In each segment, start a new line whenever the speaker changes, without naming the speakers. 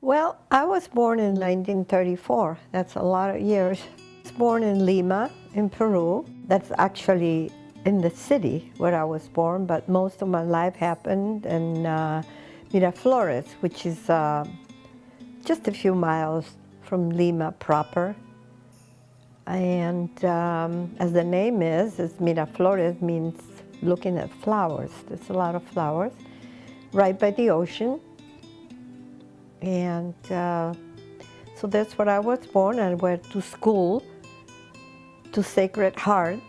Well, I was born in 1934. That's a lot of years. I was born in Lima, in Peru. That's actually in the city where I was born, but most of my life happened in Miraflores, which is just a few miles from Lima proper. And as the name is Miraflores means looking at flowers. There's a lot of flowers right by the ocean. And so that's where I was born. I went to school, to Sacred Heart,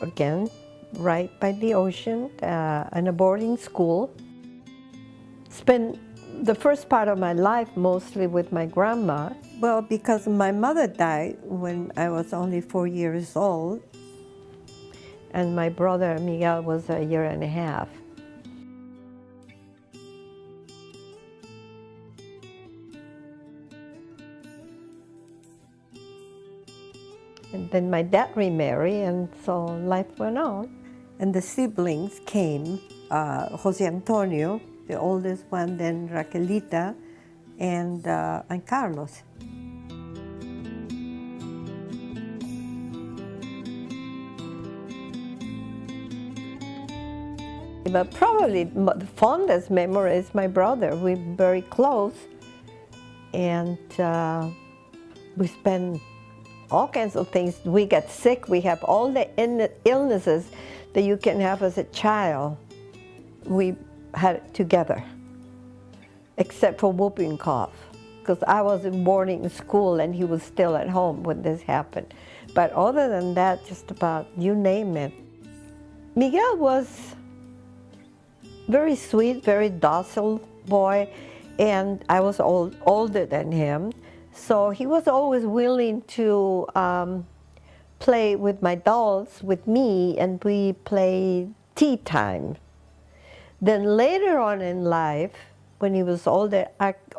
again, right by the ocean, in a boarding school. Spent the first part of my life mostly with my grandma. Well, because my mother died when I was only 4 years old, and my brother Miguel was a year and a half. And then my dad remarried, and so life went on. And the siblings came, Jose Antonio, the oldest one, then Raquelita, and Carlos. But probably the fondest memory is my brother. We're very close, and we spend all kinds of things. We get sick. We have all the illnesses that you can have as a child. We had it together, except for whooping cough, because I was in boarding school and he was still at home when this happened. But other than that, just about you name it. Miguel was very sweet, very docile boy, and I was older than him. So he was always willing to play with my dolls, with me, and we played tea time. Then later on in life, when he was older,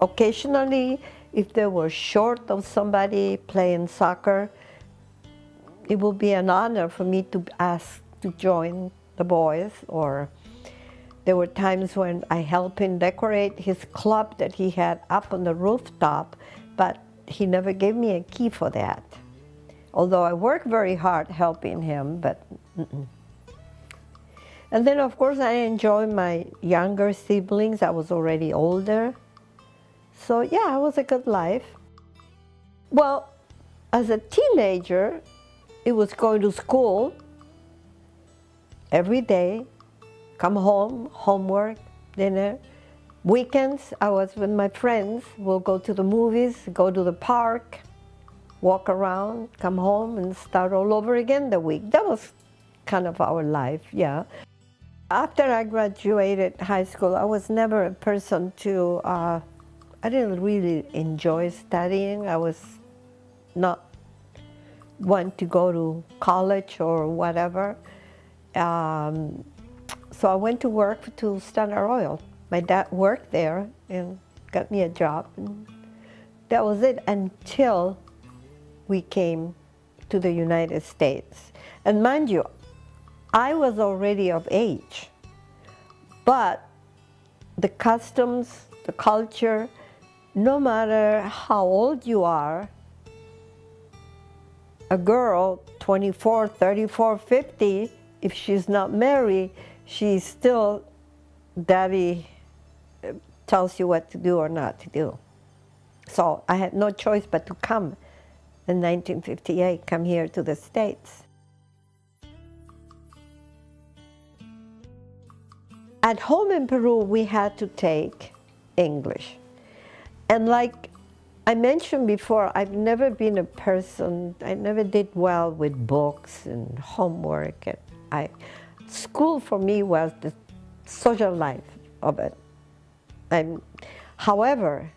occasionally, if they were short of somebody playing soccer, it would be an honor for me to ask to join the boys. Or there were times when I helped him decorate his club that he had up on the rooftop, but he never gave me a key for that. Although I worked very hard helping him, but And then of course I enjoyed my younger siblings. I was already older. So yeah, it was a good life. Well, as a teenager, it was going to school every day, come home, homework, dinner. Weekends, I was with my friends. We'll go to the movies, go to the park, walk around, come home, and start all over again the week. That was kind of our life, yeah. After I graduated high school, I was never a person to, I didn't really enjoy studying. I was not one to go to college or whatever. So I went to work to Standard Oil. My dad worked there and got me a job. And that was it until we came to the United States. And mind you, I was already of age, but the customs, the culture, no matter how old you are, a girl, 24, 34, 50, if she's not married, she's still, daddy tells you what to do or not to do. So I had no choice but to come in 1958, come here to the States. At home in Peru, we had to take English. And like I mentioned before, I've never been a person, I never did well with books and homework. And school for me was the social life of it. However,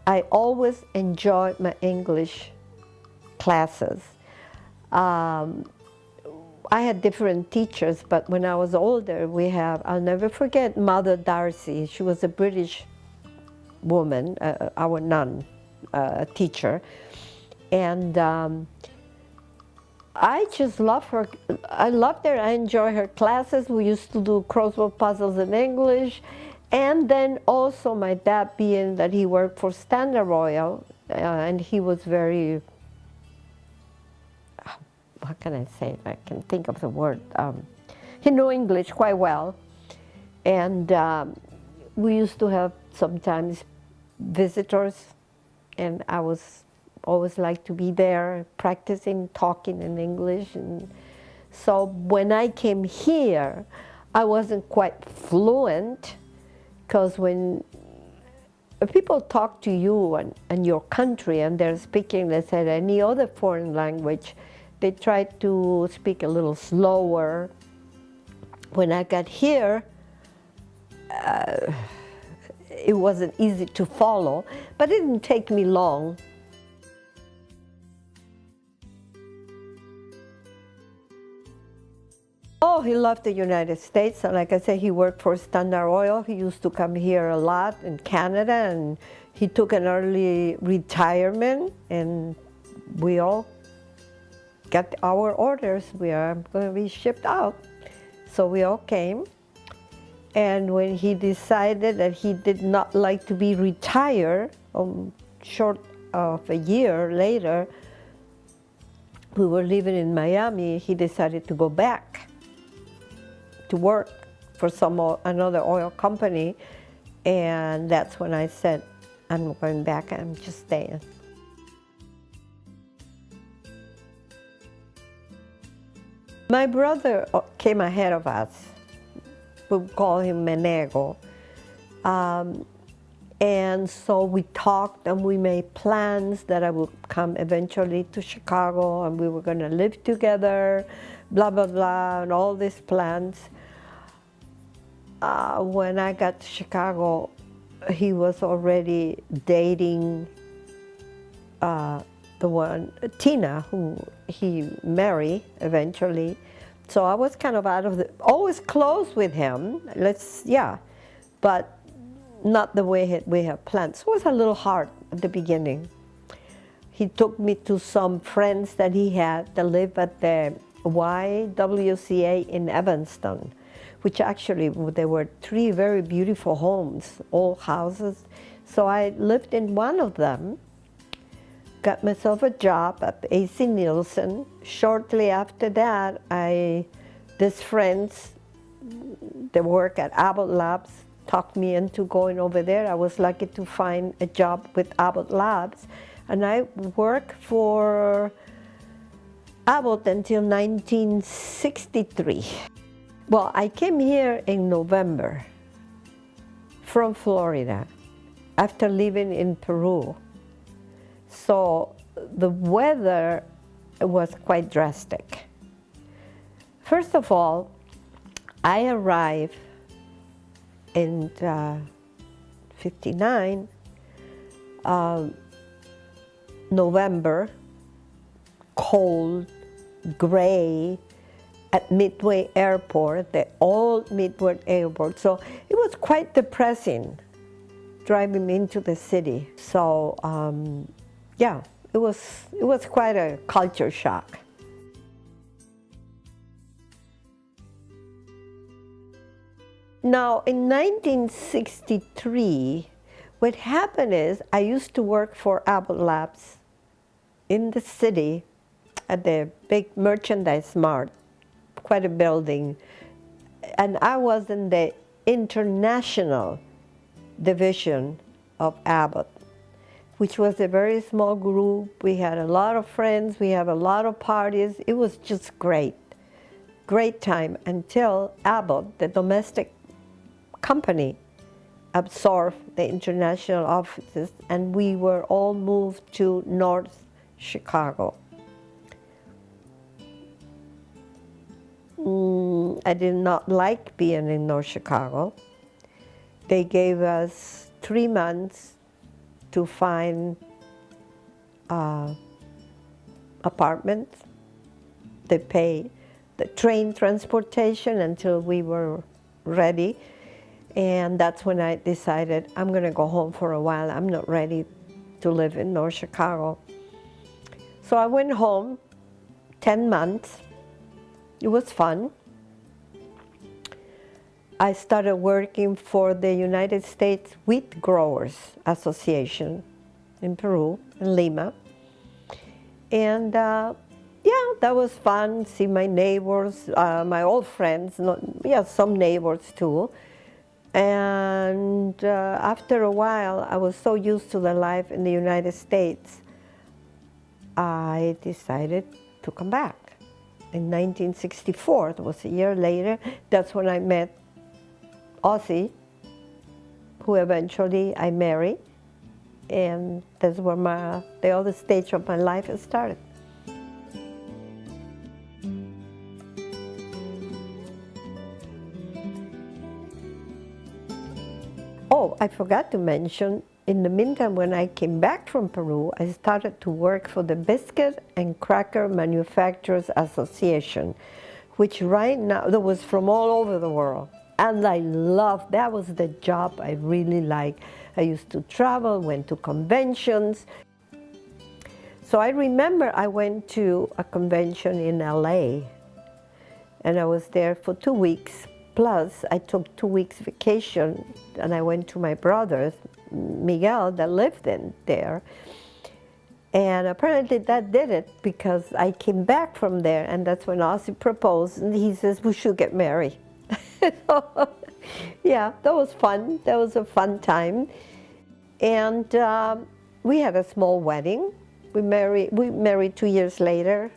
I always enjoyed my English classes. I had different teachers, but when I was older, I'll never forget Mother Darcy. She was a British woman, our nun teacher. And I just love her. I loved her. I enjoy her classes. We used to do crossword puzzles in English. And then also my dad, being that he worked for Standard Oil, and he was very, what can I say? I can think of the word. He knew English quite well. And we used to have sometimes visitors, and I was always like to be there practicing talking in English. And so when I came here, I wasn't quite fluent, because when people talk to you and your country and they're speaking, let's say, any other foreign language, they try to speak a little slower. When I got here, it wasn't easy to follow, but it didn't take me long. Oh, he loved the United States, and like I said, he worked for Standard Oil. He used to come here a lot in Canada, and he took an early retirement, and we all got our orders. We are going to be shipped out. So we all came. And when he decided that he did not like to be retired, short of a year later, we were living in Miami, he decided to go back to work for another oil company. And that's when I said, I'm going back, I'm just staying. My brother came ahead of us. We call him Menego. And so we talked and we made plans that I would come eventually to Chicago and we were going to live together, blah, blah, blah, and all these plans. When I got to Chicago, he was already dating the one, Tina, who he married eventually. So I was kind of always close with him, but not the way we had planned. So it was a little hard at the beginning. He took me to some friends that he had that lived at the YWCA in Evanston, which actually there were 3 very beautiful homes, old houses. So I lived in one of them, got myself a job at AC Nielsen. Shortly after that, these friends that work at Abbott Labs talked me into going over there. I was lucky to find a job with Abbott Labs, and I worked for Abbott until 1963. Well, I came here in November from Florida after living in Peru. So the weather was quite drastic. First of all, I arrived in 59, November, cold, gray, at Midway Airport, the old Midway Airport. So it was quite depressing driving into the city. So yeah, it was quite a culture shock. Now, in 1963, what happened is I used to work for Abbott Labs in the city at the big merchandise mart, quite a building, and I was in the international division of Abbott, which was a very small group. We had a lot of friends, we had a lot of parties. It was just great, great time until Abbott, the domestic company, absorbed the international offices, and we were all moved to North Chicago. I did not like being in North Chicago. They gave us 3 months to find apartments. They paid the train transportation until we were ready. And that's when I decided I'm going to go home for a while. I'm not ready to live in North Chicago. So I went home 10 months. It was fun. I started working for the United States Wheat Growers Association in Peru, in Lima. And yeah, that was fun, see my neighbors, my old friends, yeah, some neighbors too. And after a while, I was so used to the life in the United States, I decided to come back. In 1964, it was a year later, that's when I met Ozzy, who eventually I married, and that's where the other stage of my life has started. Oh, I forgot to mention, in the meantime, when I came back from Peru, I started to work for the Biscuit and Cracker Manufacturers Association, which right now, that was from all over the world. And I loved, that was the job I really liked. I used to travel, went to conventions. So I remember I went to a convention in LA, and I was there for 2 weeks. Plus, I took 2 weeks vacation, and I went to my brother's, Miguel, that lived there. And apparently that did it, because I came back from there, and that's when Ozzy proposed, and he says, we should get married. So, yeah, that was fun. That was a fun time. And we had a small wedding. We married 2 years later,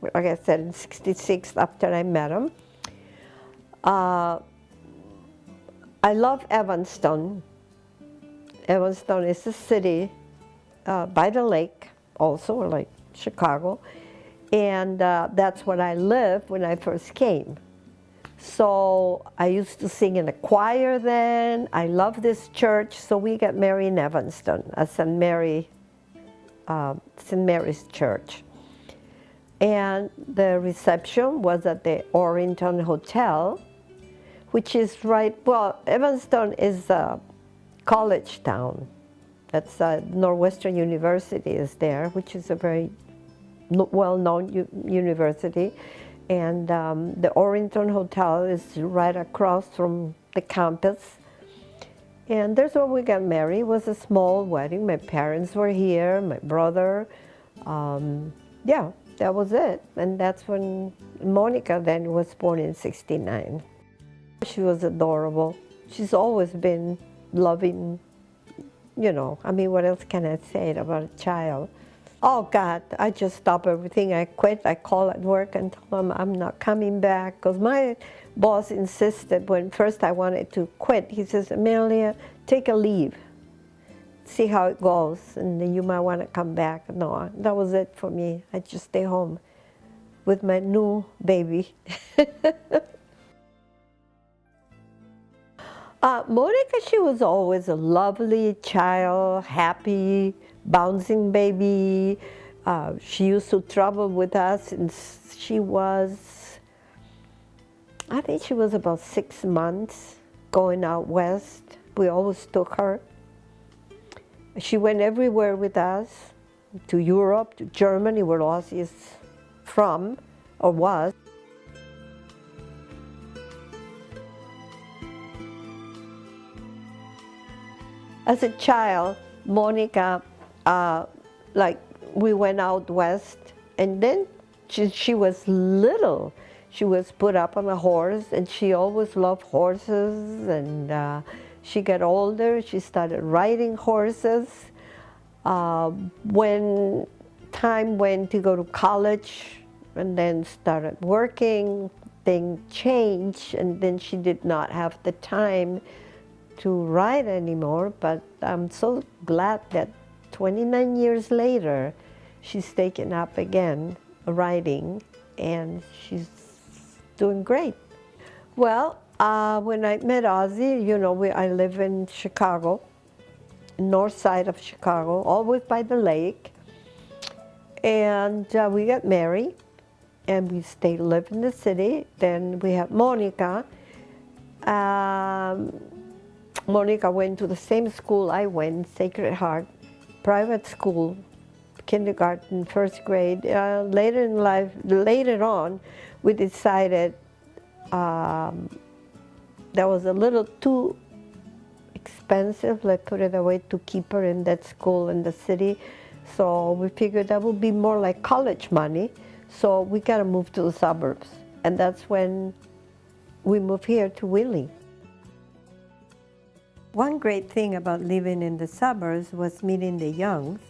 like I said, in '66, after I met him. I love Evanston. Evanston is a city by the lake, also like Chicago, and that's where I lived when I first came. So I used to sing in a choir then. I love this church, so we got married in Evanston at St. Mary's Church. And the reception was at the Orrington Hotel, which is right, well, Evanston is a college town. That's Northwestern University is there, which is a very well-known university. And the Orrington Hotel is right across from the campus. And that's where we got married. It was a small wedding. My parents were here, my brother. Yeah, that was it. And that's when Monica then was born in '69. She was adorable. She's always been loving, you know, I mean, what else can I say about a child? Oh God, I just stopped everything. I quit. I called at work and told them I'm not coming back, because my boss insisted when first I wanted to quit. He says, Amelia, take a leave. See how it goes, and then you might want to come back. No, that was it for me. I just stay home with my new baby. Monica, she was always a lovely child, happy, bouncing baby. She used to travel with us, and she was, I think she was about 6 months going out west. We always took her. She went everywhere with us, to Europe, to Germany, where Ozzy is from, or was. As a child, Monica, like, we went out west, and then she was little. She was put up on a horse, and she always loved horses, and she got older, she started riding horses. When time went to go to college, and then started working, things changed, and then she did not have the time to ride anymore, but I'm so glad that 29 years later, she's taken up again riding, and she's doing great. Well, when I met Ozzy, you know, I live in Chicago, north side of Chicago, always by the lake, and we got married, and we live in the city. Then we have Monica. Monica went to the same school I went, Sacred Heart, private school, kindergarten, first grade. Later in life, later on, we decided that that was a little too expensive, let's put it away, to keep her in that school in the city. So we figured that would be more like college money. So we got to move to the suburbs. And that's when we moved here to Wheeling. One great thing about living in the suburbs was meeting the Youngs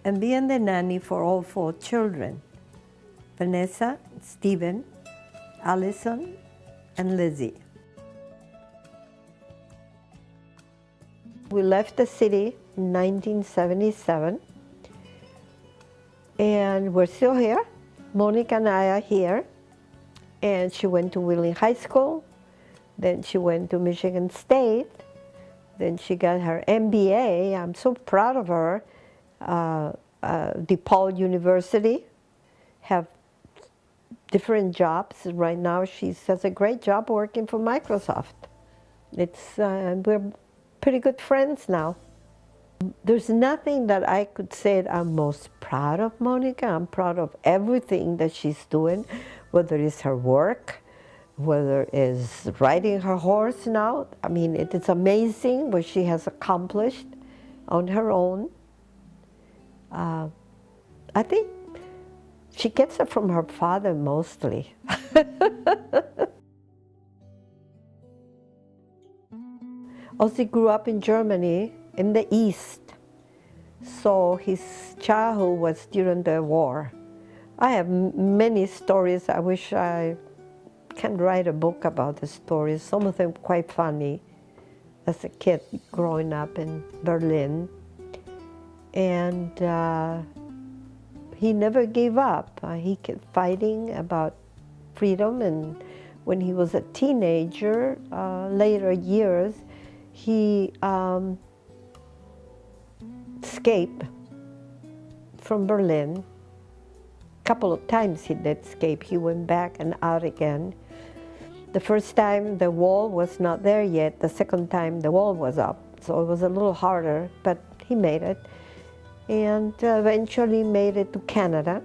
and being the nanny for all 4 children, Vanessa, Stephen, Allison, and Lizzie. We left the city in 1977, and we're still here. Monica and I are here, and she went to Wheeling High School, then she went to Michigan State, then she got her MBA. I'm so proud of her. DePaul University, have different jobs. Right now she does a great job working for Microsoft. We're pretty good friends now. There's nothing that I could say that I'm most proud of Monica. I'm proud of everything that she's doing, whether it's her work, whether it's riding her horse now. I mean, it is amazing what she has accomplished on her own. I think she gets it from her father mostly. Ozzy grew up in Germany, in the East, so his childhood was during the war. I have many stories. I wish I can write a book about the stories, some of them quite funny, as a kid growing up in Berlin. And he never gave up. He kept fighting about freedom, and when he was a teenager, later years, he escaped from Berlin. A couple of times he did escape. He went back and out again. The first time the wall was not there yet. The second time the wall was up. So it was a little harder, but he made it. And eventually made it to Canada.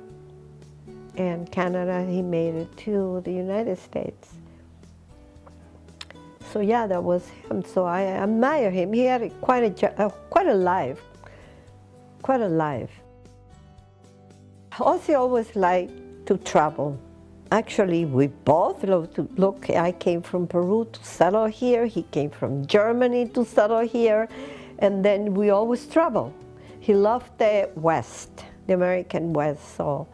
And Canada, he made it to the United States. So yeah, that was him. So I admire him. He had quite a life. Ozzy always liked to travel. Actually, we both love to look. I came from Peru to settle here. He came from Germany to settle here. And then we always travel. He loved the West, the American West. So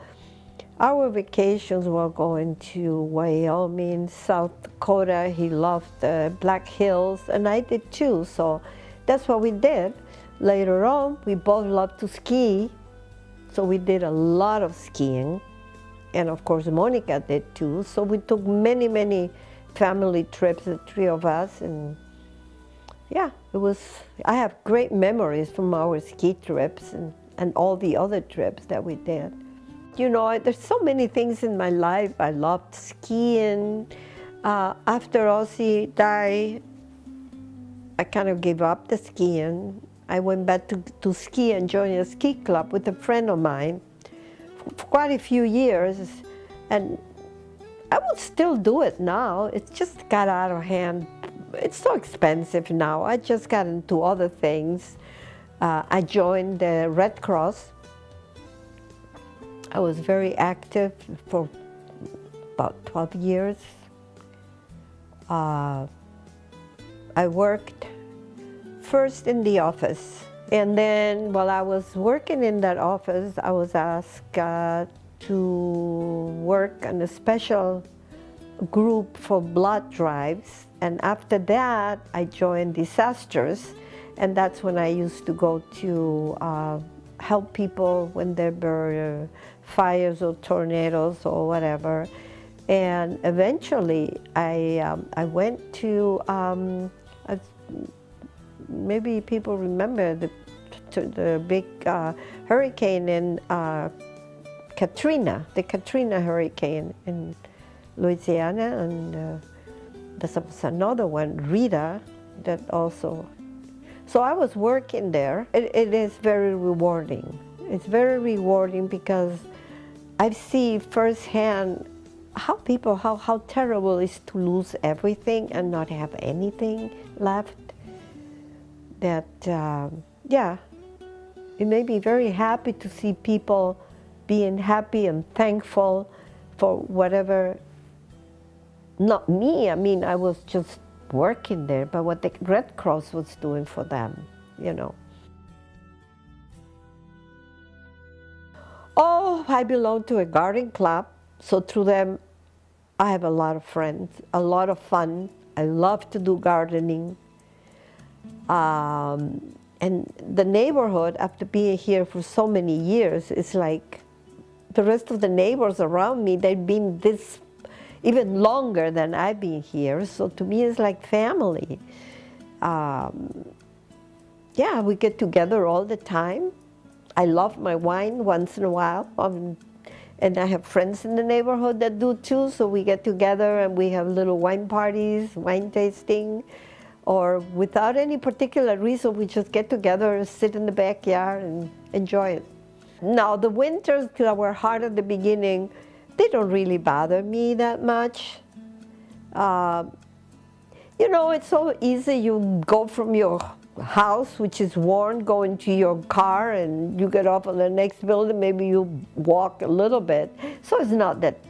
our vacations were going to Wyoming, South Dakota. He loved the Black Hills, and I did too. So that's what we did. Later on, we both loved to ski. So we did a lot of skiing. And of course, Monica did too. So we took many, many family trips, the 3 of us. And yeah, I have great memories from our ski trips and all the other trips that we did. You know, there's so many things in my life. I loved skiing. After Ozzy died, I kind of gave up the skiing. I went back to ski and joined a ski club with a friend of mine for quite a few years. And I would still do it now. It just got out of hand. It's so expensive now. I just got into other things. I joined the Red Cross. I was very active for about 12 years. I worked first in the office, and then while I was working in that office, I was asked to work on a special group for blood drives. And after that, I joined disasters, and that's when I used to go to help people when there were fires or tornadoes or whatever. And eventually, I went to, maybe people remember the big hurricane in Katrina, the Katrina hurricane in Louisiana, and there was another one, Rita, that also. So I was working there. It is very rewarding. It's very rewarding because I see firsthand how terrible it is to lose everything and not have anything left. That, yeah, it made me very happy to see people being happy and thankful for whatever, not me, I mean, I was just working there, but what the Red Cross was doing for them, you know. Oh, I belong to a garden club, so through them I have a lot of friends, a lot of fun. I love to do gardening. And the neighborhood, after being here for so many years, is like the rest of the neighbors around me, they've been this even longer than I've been here, so to me it's like family. Yeah, we get together all the time. I love my wine once in a while, and I have friends in the neighborhood that do too, so we get together and we have little wine parties, wine tasting, or without any particular reason, we just get together, sit in the backyard and enjoy it. Now, the winters that were hard at the beginning, they don't really bother me that much. You know, it's so easy. You go from your house, which is warm, go into your car, and you get off on the next building. Maybe you walk a little bit. So it's not that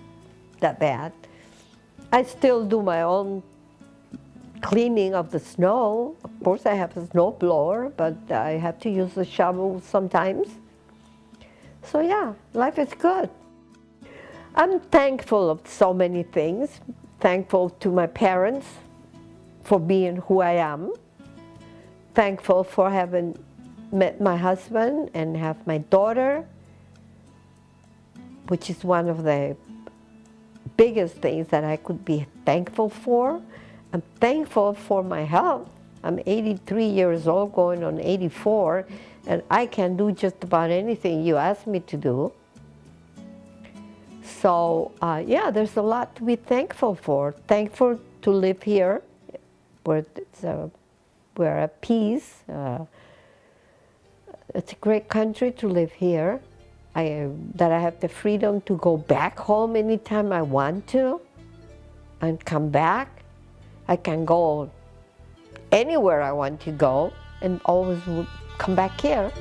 bad. I still do my own cleaning of the snow. Of course, I have a snow blower, but I have to use a shovel sometimes. So yeah, life is good. I'm thankful of so many things. Thankful to my parents for being who I am. Thankful for having met my husband and have my daughter, which is one of the biggest things that I could be thankful for. I'm thankful for my health. I'm 83 years old, going on 84, and I can do just about anything you ask me to do. So, yeah, there's a lot to be thankful for. Thankful to live here, where we're at peace. It's a great country to live here. That I have the freedom to go back home anytime I want to and come back. I can go anywhere I want to go and always come back here.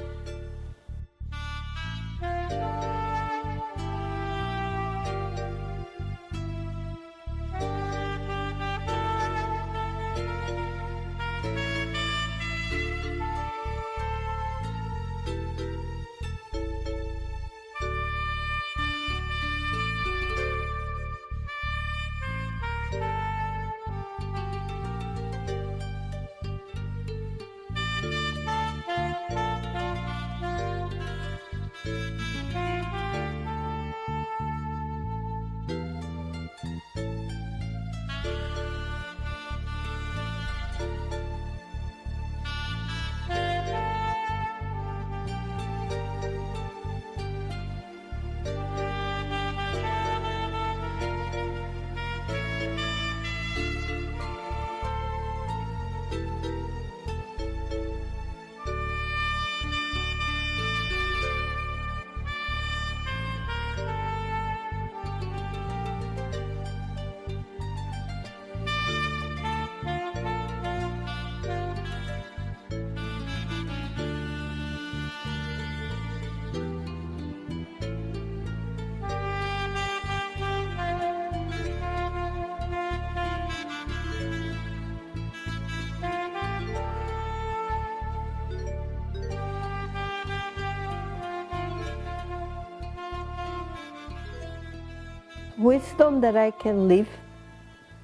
Wisdom that I can leave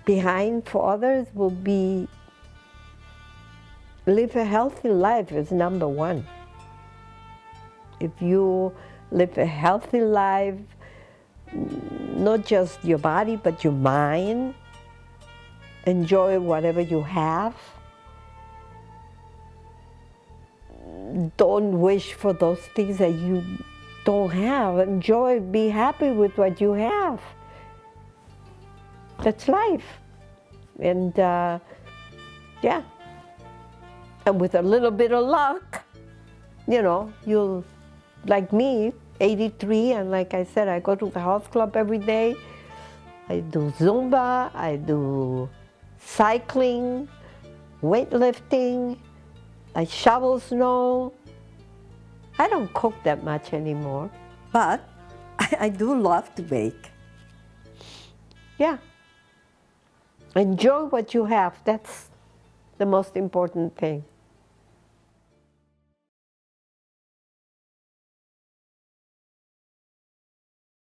behind for others will be live a healthy life is number one. If you live a healthy life, not just your body, but your mind, enjoy whatever you have. Don't wish for those things that you don't have. Enjoy, be happy with what you have. That's life. And yeah, and with a little bit of luck, you know, you'll, like me, 83, and like I said, I go to the health club every day. I do Zumba, I do cycling, weightlifting, I shovel snow. I don't cook that much anymore, but I do love to bake. Yeah. Enjoy what you have. That's the most important thing.